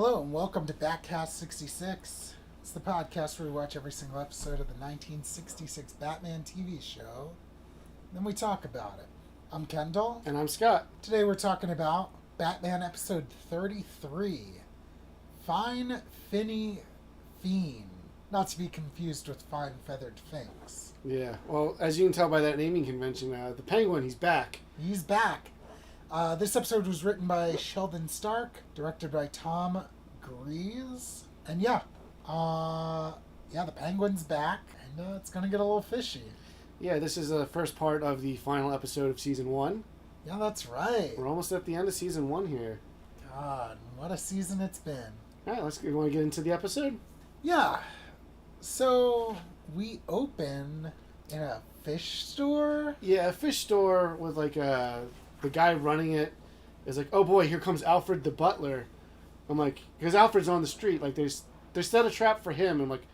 Hello and welcome to Batcast 66. It's the podcast where we watch every single episode of the 1966 Batman TV show. Then we talk about it. I'm Kendall. And I'm Scott. Today we're talking about Batman episode 33. Fine, Finny, Fiend. Not to be confused with Fine Feathered Finks. Yeah, well, as you can tell by that naming convention, the Penguin, he's back. He's back. This episode was written by Sheldon Stark, directed by Tom Grease. And the Penguin's back, and it's going to get a little fishy. Yeah, this is the first part of the final episode of Season 1. Yeah, that's right. We're almost at the end of Season 1 here. God, what a season it's been. All right, you want to get into the episode? Yeah. So, we open in a fish store? Yeah, a fish store with, the guy running it is like, oh boy, here comes Alfred the butler. I'm like, because Alfred's on the street, like, they set a trap for him. I'm like,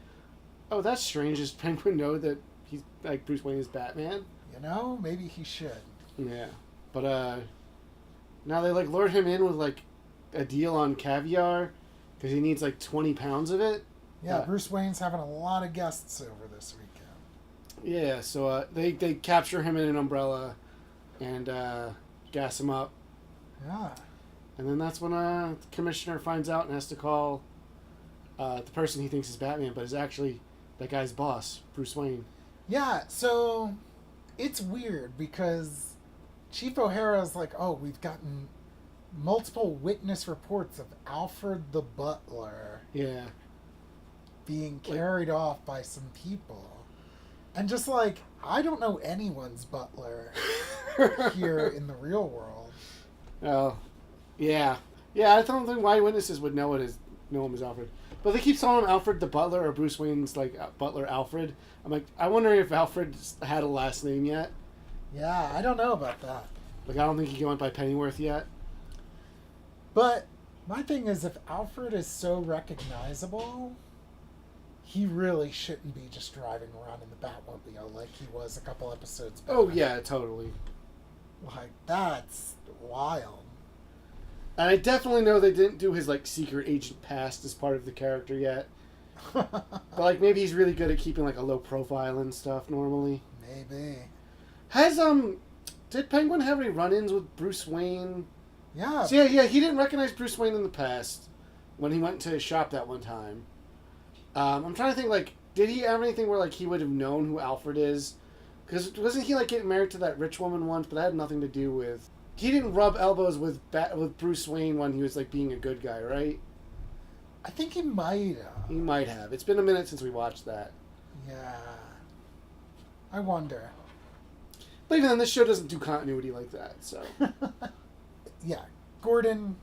oh, that's strange. Does Penguin know that he's, like, Bruce Wayne is Batman? You know, maybe he should. Yeah. But, now they, lure him in with, a deal on caviar, because he needs, 20 pounds of it. Yeah, Bruce Wayne's having a lot of guests over this weekend. Yeah, so, they capture him in an umbrella and, gas him up. Yeah. And then that's when the commissioner finds out and has to call the person he thinks is Batman, but is actually that guy's boss, Bruce Wayne. Yeah, so it's weird because Chief O'Hara's like, oh, we've gotten multiple witness reports of Alfred the butler Yeah. being carried off by some people. And just I don't know anyone's butler here in the real world. Oh, yeah. Yeah, I don't think why witnesses would know him as Alfred. But they keep calling him Alfred the butler or Bruce Wayne's, butler Alfred. I'm like, I wonder if Alfred had a last name yet. Yeah, I don't know about that. I don't think he went by Pennyworth yet. But my thing is, if Alfred is so recognizable, he really shouldn't be just driving around in the Batmobile like he was a couple episodes back. Oh, yeah, totally. That's wild. And I definitely know they didn't do his, secret agent past as part of the character yet. But, maybe he's really good at keeping, a low profile and stuff normally. Maybe. Did Penguin have any run-ins with Bruce Wayne? Yeah. So, yeah, he didn't recognize Bruce Wayne in the past when he went to his shop that one time. I'm trying to think, did he have anything where, he would have known who Alfred is? Because wasn't he, getting married to that rich woman once, but that had nothing to do with... He didn't rub elbows with Bruce Wayne when he was, being a good guy, right? I think he might have. He might have. It's been a minute since we watched that. Yeah. I wonder. But even then, this show doesn't do continuity like that, so... Yeah. Gordon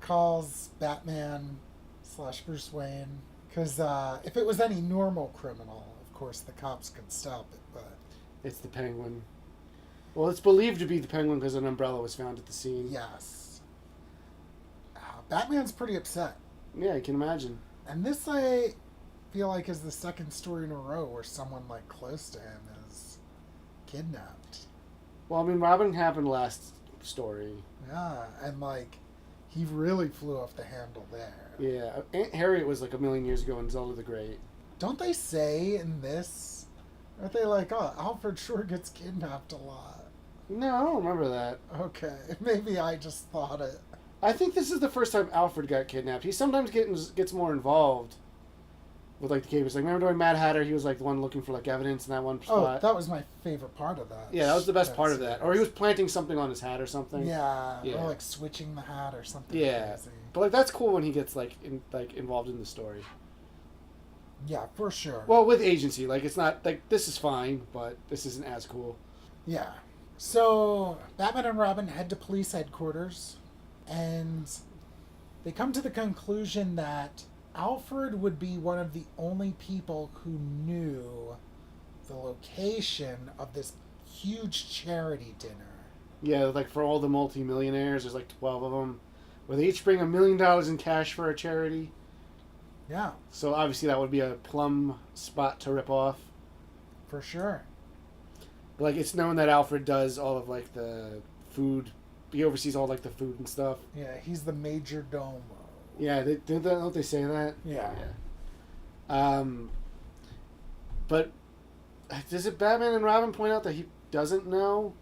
calls Batman / Bruce Wayne. Because if it was any normal criminal, of course the cops could stop it, but... It's the Penguin. Well, it's believed to be the Penguin because an umbrella was found at the scene. Yes. Batman's pretty upset. Yeah, I can imagine. And this, I feel like, is the second story in a row where someone, close to him is kidnapped. Well, I mean, Robin happened last story. Yeah, and, he really flew off the handle there. Yeah, Aunt Harriet was, a million years ago in Zelda the Great. Don't they say in this, aren't they oh, Alfred sure gets kidnapped a lot? No, I don't remember that. Okay, maybe I just thought it. I think this is the first time Alfred got kidnapped. He sometimes gets more involved with, the cases. Remember during Mad Hatter, he was, the one looking for, evidence in that one spot? Oh, that was my favorite part of that. Yeah, that was the best part of that. Or he was planting something on his hat or something. Yeah, or, switching the hat or something crazy. But, that's cool when he gets, involved in the story. Yeah, for sure. Well, with agency. It's not, this is fine, but this isn't as cool. Yeah. So, Batman and Robin head to police headquarters, and they come to the conclusion that Alfred would be one of the only people who knew the location of this huge charity dinner. Yeah, for all the multi-millionaires, there's 12 of them, where they each bring $1 million in cash for a charity. Yeah. So obviously that would be a plum spot to rip off. For sure. It's known that Alfred does all of the food. He oversees all the food and stuff. Yeah, he's the major domo. Yeah, don't they say that? Yeah. But does it Batman and Robin point out that he doesn't know?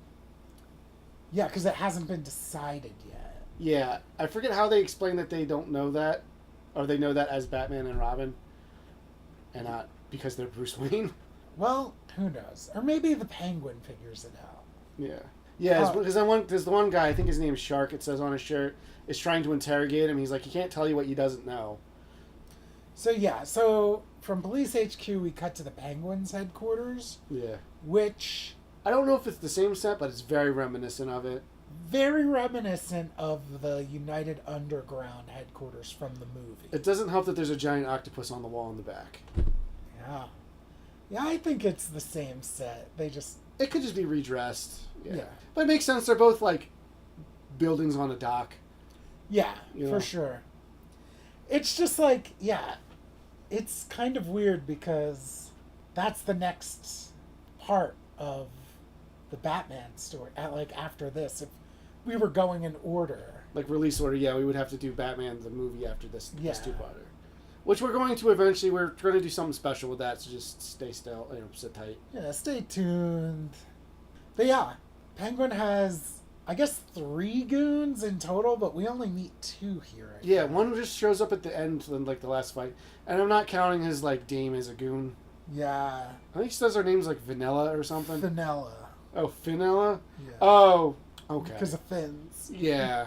Yeah, because it hasn't been decided yet. Yeah, I forget how they explain that they don't know that, or they know that as Batman and Robin, and not because they're Bruce Wayne. Well, who knows? Or maybe the Penguin figures it out. Yeah. Yeah, because there's the one guy, I think his name is Shark, it says on his shirt, is trying to interrogate him. He's like, he can't tell you what he doesn't know. So from Police HQ, we cut to the Penguin's headquarters. Yeah. Which... I don't know if it's the same set, but it's very reminiscent of it. Very reminiscent of the United Underground headquarters from the movie. It doesn't help that there's a giant octopus on the wall in the back. Yeah. Yeah, I think it's the same set. It could just be redressed. Yeah. But it makes sense. They're both, like, buildings on a dock. Yeah, You know? for sure. It's just like, yeah, it's kind of weird because that's the next part of the Batman story. After this, if we were going in order. Like, release order, yeah, we would have to do Batman the movie after this two-parter. Which we're going to eventually. We're going to do something special with that, so just stay still, sit tight. Yeah, stay tuned. But yeah, Penguin has, I guess, 3 goons in total, but we only meet 2 here. Yeah, one just shows up at the end, in, like, the last fight. And I'm not counting his, like, dame as a goon. Yeah. I think she says her name's, like, Vanilla or something. Vanilla. Oh, Finella? Yeah. Oh, okay. Because of fins. Yeah.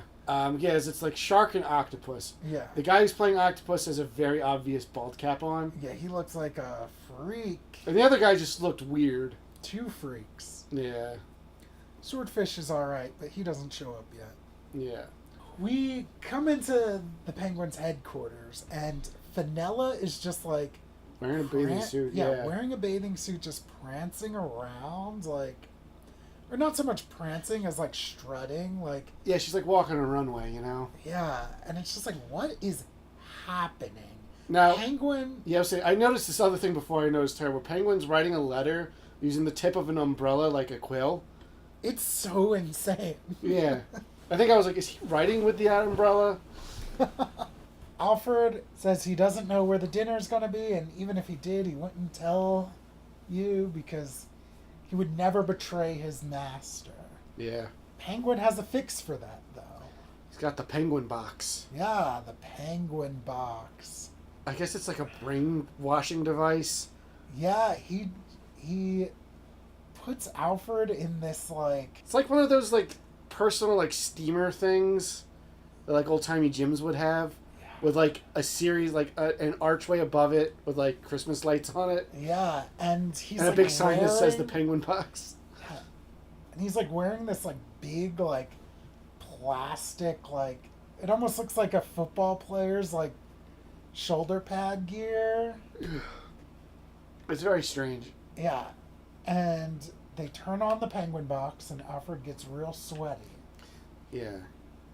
Yes, it's like Shark and Octopus. Yeah. The guy who's playing Octopus has a very obvious bald cap on. Yeah, he looks like a freak. And the other guy just looked weird. 2 freaks. Yeah. Swordfish is alright, but he doesn't show up yet. Yeah. We come into the Penguin's headquarters, and Finella is just like... Wearing a bathing suit, yeah. Wearing a bathing suit, just prancing around, like... Or not so much prancing as, like, strutting, like... Yeah, she's like walking on a runway, Yeah, and it's just like, what is happening? Now, Penguin... Yeah, I noticed this other thing before I noticed her, where Penguin's writing a letter using the tip of an umbrella like a quill. It's so insane. Yeah. I think I was like, is he writing with the umbrella? Alfred says he doesn't know where the dinner's going to be, and even if he did, he wouldn't tell you because he would never betray his master. Yeah. Penguin has a fix for that, though. He's got the penguin box. Yeah, the penguin box. I guess it's like a brainwashing device. Yeah, he puts Alfred in this, like... It's like one of those, like, personal, like, steamer things that, like, old-timey gyms would have. Yeah. With, like, a series, like, an archway above it with, like, Christmas lights on it. Yeah, and he's, and a big sign that says the penguin box. Yeah. And he's, like, wearing this, like, big, like, plastic, like... It almost looks like a football player's, like, shoulder pad gear. It's very strange. Yeah. And they turn on the penguin box, and Alfred gets real sweaty. Yeah.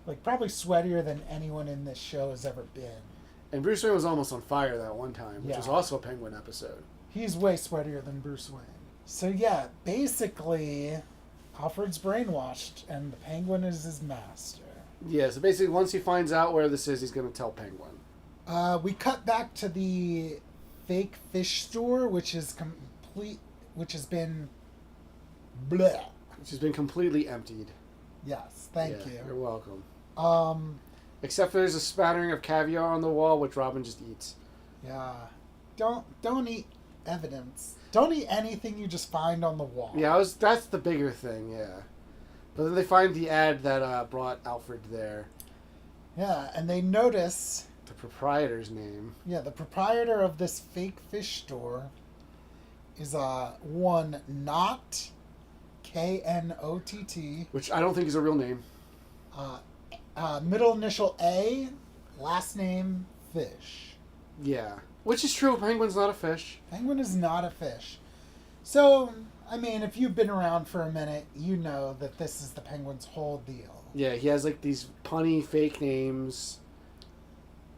Like, probably sweatier than anyone in this show has ever been. And Bruce Wayne was almost on fire that one time, which was also a Penguin episode. He's way sweatier than Bruce Wayne. So, yeah, basically, Alfred's brainwashed, and the Penguin is his master. Yeah, so basically, once he finds out where this is, he's going to tell Penguin. We cut back to the fake fish store, which has been bleh. Which has been completely emptied. Yes, thank you. You're welcome. Except for there's a spattering of caviar on the wall, which Robin just eats. Yeah. Don't eat evidence. Don't eat anything you just find on the wall. Yeah, that's the bigger thing, yeah. But then they find the ad that brought Alfred there. Yeah, and they notice... The proprietor's name. Yeah, the proprietor of this fake fish store is one Knott, Knott. Which I don't think is a real name. Middle initial A, last name Fish. Yeah. Which is true, Penguin's not a fish. Penguin is not a fish. So, I mean, if you've been around for a minute, you know that this is the Penguin's whole deal. Yeah, he has like these punny fake names.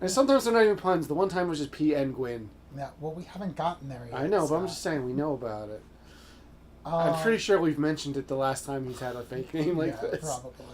And sometimes they're not even puns. The one time was just P. and Gwyn. Yeah, well, we haven't gotten there yet. I know, but I'm just saying we know about it. I'm pretty sure we've mentioned it the last time he's had a fake name like this. Probably.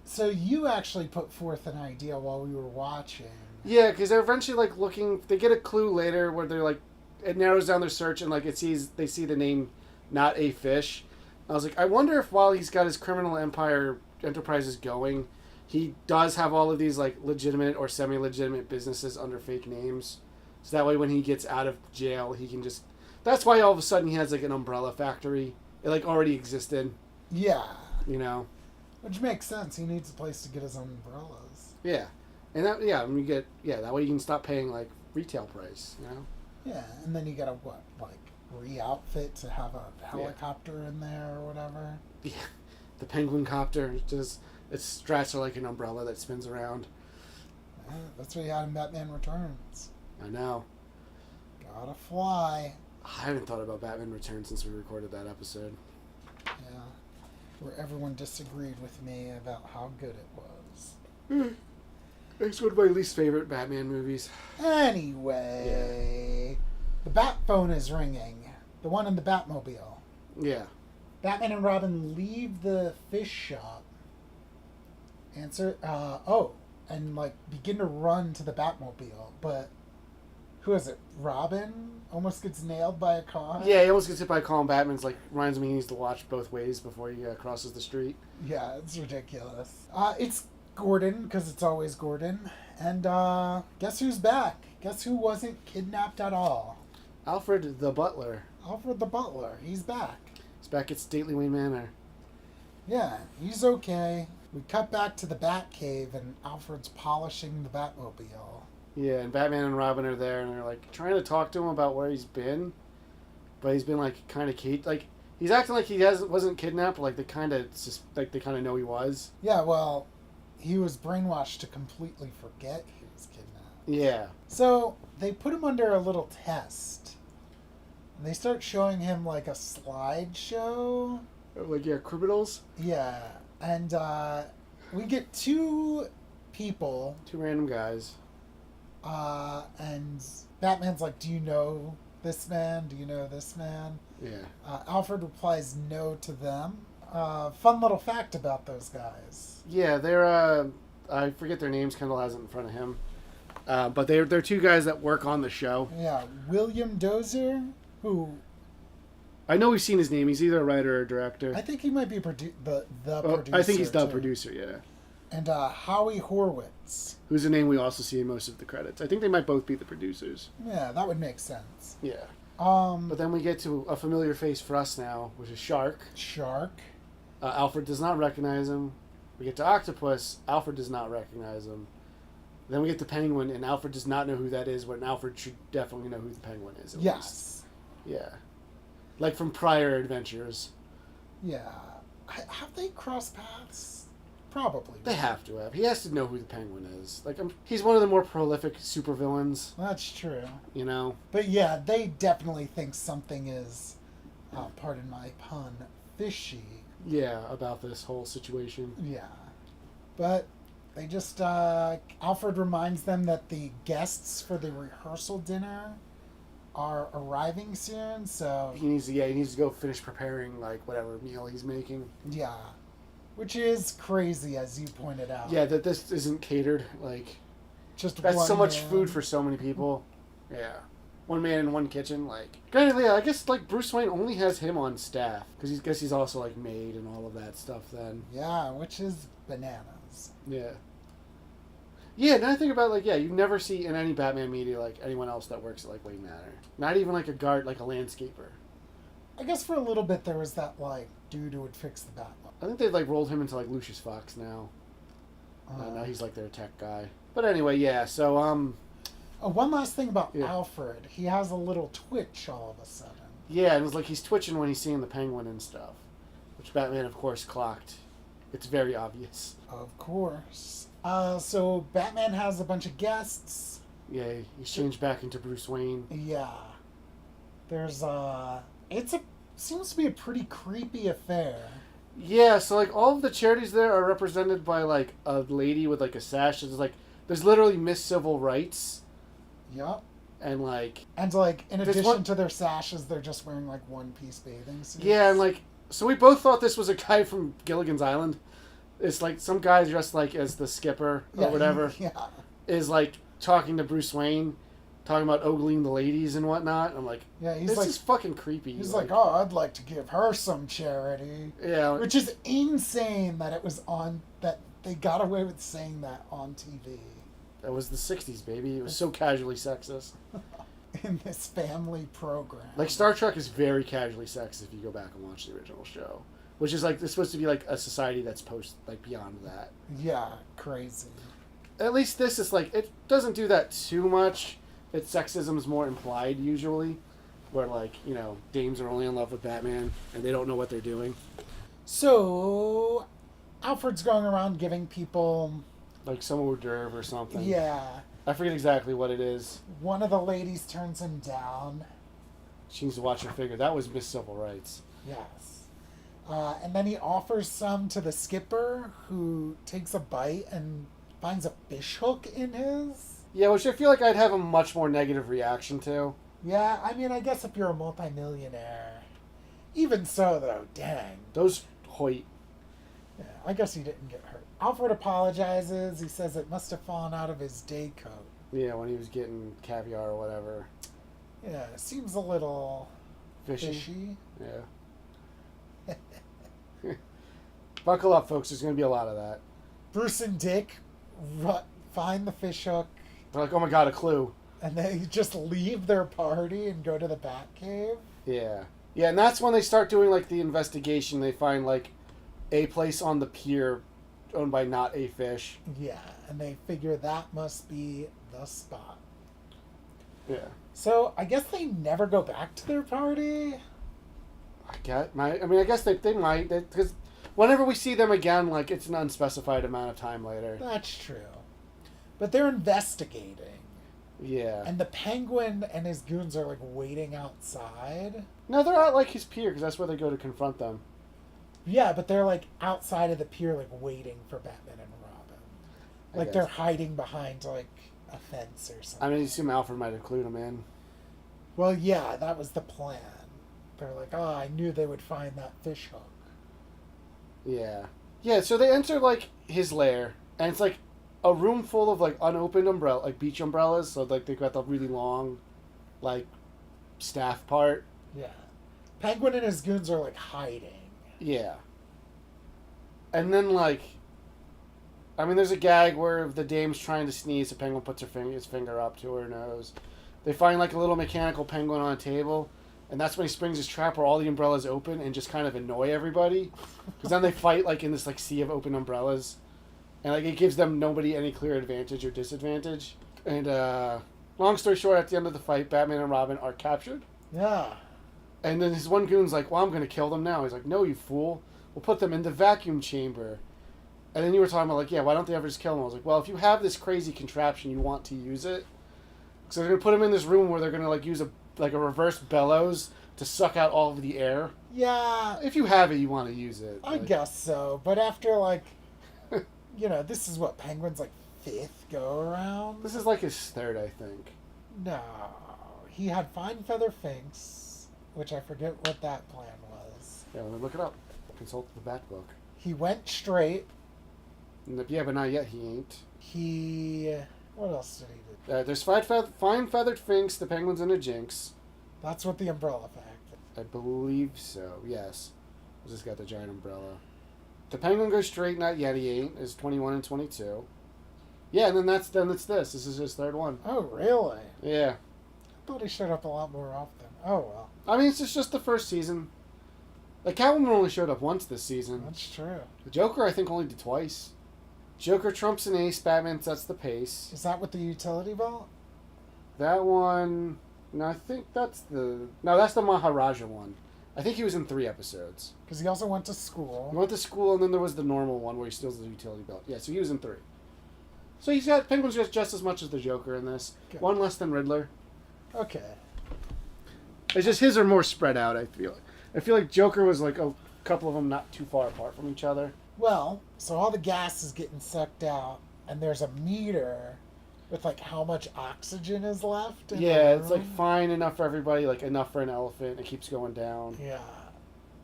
So you actually put forth an idea while we were watching. Yeah, because they're eventually like looking. They get a clue later where they're like, it narrows down their search and like they see the name, not a fish. I was like, I wonder if while he's got his criminal enterprises going, he does have all of these like legitimate or semi-legitimate businesses under fake names. So that way, when he gets out of jail, he can just. That's why all of a sudden he has like an umbrella factory. It like already existed. Yeah. You know. Which makes sense. He needs a place to get his own umbrellas. Yeah, and that when you get that way you can stop paying like retail price. You know. Yeah, and then you gotta re-outfit to have a helicopter in there or whatever. Yeah, the penguin copter. Just its straps are like an umbrella that spins around. Yeah, that's what you had in Batman Returns. I know. Gotta fly. I haven't thought about Batman Returns since we recorded that episode. Yeah, where everyone disagreed with me about how good it was. It's one of my least favorite Batman movies. Anyway, the bat phone is ringing. The one in the Batmobile. Yeah. Batman and Robin leave the fish shop. Answer. And begin to run to the Batmobile, but who is it? Robin almost gets nailed by a car. Yeah, he almost gets hit by a car. And Batman's like reminds me he needs to watch both ways before he crosses the street. Yeah, it's ridiculous. It's Gordon, because it's always Gordon. And guess who's back? Guess who wasn't kidnapped at all? Alfred the butler. Alfred the butler. He's back. He's back at Stately Wayne Manor. Yeah, he's okay. We cut back to the Batcave, and Alfred's polishing the Batmobile. Yeah, and Batman and Robin are there, and they're like trying to talk to him about where he's been, but he's been like kind of he's acting like he wasn't kidnapped. But, they kind of know he was. Yeah, well, he was brainwashed to completely forget he was kidnapped. Yeah. So they put him under a little test. And they start showing him like a slideshow. Criminals. Yeah, and we get two people. Two random guys. And Batman's like, do you know this man? Do you know this man? Yeah. Alfred replies no to them. Fun little fact about those guys. Yeah, they're, I forget their names, Kendall has it in front of him. But they're two guys that work on the show. Yeah, William Dozier, who... I know we've seen his name. He's either a writer or a director. I think he might be the producer. I think he's the too. producer, yeah. And Howie Horwitz. Who's a name we also see in most of the credits. I think they might both be the producers. Yeah, that would make sense. Yeah. But then we get to a familiar face for us now, which is Shark. Shark. Alfred does not recognize him. We get to Octopus. Alfred does not recognize him. Then we get to Penguin, and Alfred does not know who that is, when Alfred should definitely know who the Penguin is. At least. Yeah. Like from prior adventures. Yeah. Have they crossed paths? Probably. They have to have. He has to know who the Penguin is. He's one of the more prolific supervillains. That's true. You know? But yeah, they definitely think something is, pardon my pun, fishy. Yeah, about this whole situation. Yeah. But they just, Alfred reminds them that the guests for the rehearsal dinner are arriving soon, so... He needs to go finish preparing, whatever meal he's making. Yeah. Which is crazy, as you pointed out. Yeah, that this isn't catered, Just that's one so much man. food for so many people. Yeah. One man in one kitchen, Granted, yeah, I guess, Bruce Wayne only has him on staff, because he's also, maid and all of that stuff then. Yeah, which is bananas. Yeah. Yeah, now I think about, you never see in any Batman media, anyone else that works at, Wayne Manor. Not even, a guard, a landscaper. I guess for a little bit there was that, dude who would fix the Batmobile. I think they've, rolled him into, Lucius Fox now. Now he's, their tech guy. But anyway, yeah, so, Oh, one last thing about Alfred. He has a little twitch all of a sudden. Yeah, and it's he's twitching when he's seeing the Penguin and stuff. Which Batman, of course, clocked. It's very obvious. Of course. So Batman has a bunch of guests. Yeah, he's changed back into Bruce Wayne. Yeah. There's seems to be a pretty creepy affair. Yeah, so all of the charities there are represented by a lady with a sash. There's literally Miss Civil Rights. Yep. And in addition to their sashes, they're just wearing one-piece bathing suits. Yeah, and so we both thought this was a guy from Gilligan's Island. It's like some guy dressed like as the skipper or whatever is like talking to Bruce Wayne, talking about ogling the ladies and whatnot. I'm like, this is fucking creepy. He's like, oh, I'd like to give her some charity. Yeah. Which is insane that it was that they got away with saying that on TV. That was the 60s, baby. It was so casually sexist. In this family program. Like, Star Trek is very casually sexist if you go back and watch the original show. Which is like, it's supposed to be like a society that's beyond that. Yeah, crazy. At least this is like, it doesn't do that too much. Its sexism is more implied usually. Where like, dames are only in love with Batman and they don't know what they're doing. So, Alfred's going around giving people... like some hors d'oeuvre or something. Yeah. I forget exactly what it is. One of the ladies turns him down. She needs to watch her figure. That was Miss Civil Rights. Yes. And then he offers some to the skipper, who takes a bite and finds a fish hook in his. Yeah, which I feel like I'd have a much more negative reaction to. Yeah, I mean, I guess if you're a multimillionaire. Even so, though, dang. Those Hoyt. Yeah, I guess he didn't get hurt. Alfred apologizes. He says it must have fallen out of his day coat. Yeah, when he was getting caviar or whatever. Yeah, seems a little fishy. Yeah. Buckle up, folks. There's going to be a lot of that. Bruce and Dick find the fish hook. They're like, oh my god, a clue. And they just leave their party and go to the Batcave. Yeah. Yeah, and that's when they start doing, like, the investigation. They find, like, a place on the pier owned by not a fish. Yeah, and they figure that must be the spot. Yeah. So, I guess they never go back to their party? I guess they might. Because whenever we see them again, like, it's an unspecified amount of time later. That's true. But they're investigating. Yeah. And the Penguin and his goons are, like, waiting outside. No, they're at, like, his pier, because that's where they go to confront them. Yeah, but they're, like, outside of the pier, like, waiting for Batman and Robin. Like, they're hiding behind, like, a fence or something. I mean, you assume Alfred might have clued them in. Well, yeah, that was the plan. They're like, oh, I knew they would find that fish hook. Yeah. Yeah, so they enter, like, his lair, and it's, like, a room full of, like, unopened beach umbrellas, so, like, they've got the really long, like, staff part. Yeah. Penguin and his goons are, like, hiding. Yeah. And then, like, I mean, there's a gag where the dame's trying to sneeze, the penguin puts his finger up to her nose. They find, like, a little mechanical penguin on a table, and that's when he springs his trap where all the umbrellas open and just kind of annoy everybody. Because then they fight, like, in this, like, sea of open umbrellas. And, like, it gives them nobody any clear advantage or disadvantage. And, long story short, at the end of the fight, Batman and Robin are captured. Yeah. And then his one goon's like, well, I'm going to kill them now. He's like, no, you fool. We'll put them in the vacuum chamber. And then you were talking about, like, yeah, why don't they ever just kill them? I was like, well, if you have this crazy contraption, you want to use it. So they're going to put them in this room where they're going to, like, use a reverse bellows to suck out all of the air. Yeah. If you have it, you want to use it. I guess so. But after, like, this is what, Penguin's, like, 5th go-around? This is, like, his 3rd, I think. No. He had Fine Feather Finks, which I forget what that plan was. Yeah, let me look it up. Consult the Bat book. He went straight. Yeah, but not yet. He ain't. What else did he do? There's Fine Feathered Finks, the Penguins, and a Jinx. That's what the umbrella fact. I believe so, yes. I just got the giant umbrella. The Penguin goes straight, not yet, he ain't. Is 21 and 22. Yeah, and then it's this. This is his 3rd one. Oh, really? Yeah. I thought he showed up a lot more often. Oh, well. I mean, it's just the first season. Like, Catwoman only showed up once this season. That's true. The Joker, I think, only did twice. Joker trumps an ace, Batman sets the pace. Is that with the utility belt? That one... No, I think that's the... No, that's the Maharaja one. I think he was in 3 episodes. Because he also went to school. He went to school, and then there was the normal one where he steals the utility belt. Yeah, so he was in 3. So he's got... Penguin's just as much as the Joker in this. Okay. One less than Riddler. Okay. It's just his are more spread out, I feel. I feel like Joker was like a couple of them not too far apart from each other. Well, so all the gas is getting sucked out, and there's a meter with, like, how much oxygen is left in the room. It's, like, fine enough for everybody, like, enough for an elephant. It keeps going down. Yeah.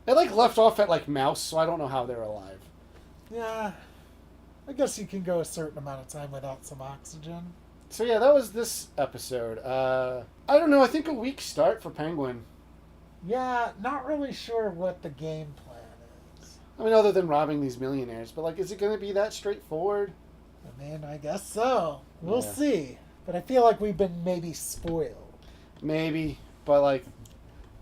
It, like, left off at, like, mouse, so I don't know how they're alive. Yeah. I guess you can go a certain amount of time without some oxygen. So yeah, that was this episode. I don't know. I think a weak start for Penguin. Yeah, not really sure what the game plan is. I mean, other than robbing these millionaires, but like, is it going to be that straightforward? I mean, I guess so. We'll Yeah. see. But I feel like we've been maybe spoiled. Maybe, but like,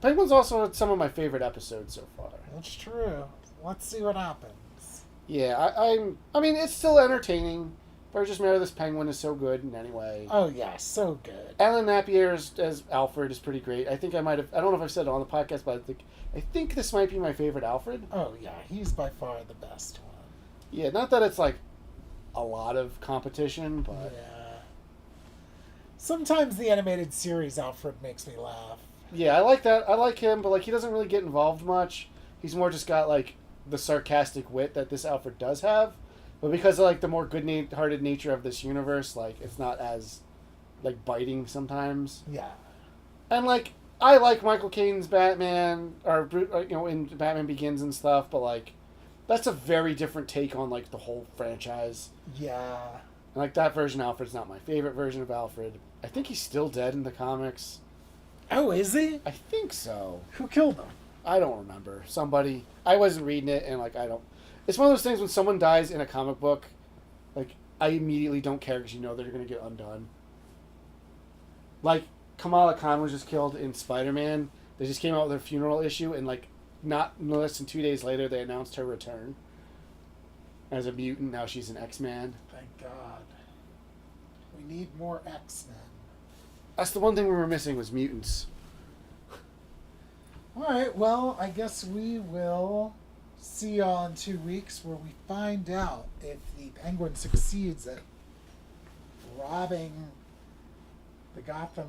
Penguin's also some of my favorite episodes so far. That's true. Let's see what happens. Yeah, I mean, it's still entertaining. Burgess Meredith's Penguin is so good in any way. Oh, yeah, so good. Alan Napier as Alfred is pretty great. I think I might have. I don't know if I've said it on the podcast, but I think this might be my favorite Alfred. Oh, yeah, he's by far the best one. Yeah, not that it's like a lot of competition, but Yeah. Sometimes the animated series Alfred makes me laugh. yeah, I like that. I like him, but like he doesn't really get involved much. He's more just got like the sarcastic wit that this Alfred does have, but because of like the more good-hearted nature of this universe, like it's not as like biting sometimes. Yeah. And like I like Michael Caine's Batman, or you know, in Batman Begins and stuff, but like that's a very different take on like the whole franchise. Yeah. And like that version of Alfred's not my favorite version of Alfred. I think he's still dead in the comics. Oh, is he? I think so. Who killed him? I don't remember. Somebody. I wasn't reading it, and like I don't. It's one of those things when someone dies in a comic book, like I immediately don't care because you know they're gonna get undone. Like Kamala Khan was just killed in Spider-Man. They just came out with their funeral issue, and like not no less than 2 days later, they announced her return as a mutant. Now she's an X-Man. Thank God. We need more X-Men. That's the one thing we were missing was mutants. Alright, well, I guess we will see y'all in 2 weeks where we find out if the Penguin succeeds at robbing the Gotham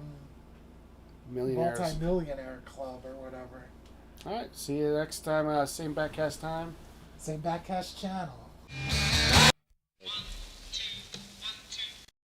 Millionaires. multi-millionaire club or whatever. All right. See you next time. Same Batcast time. Same Batcast channel.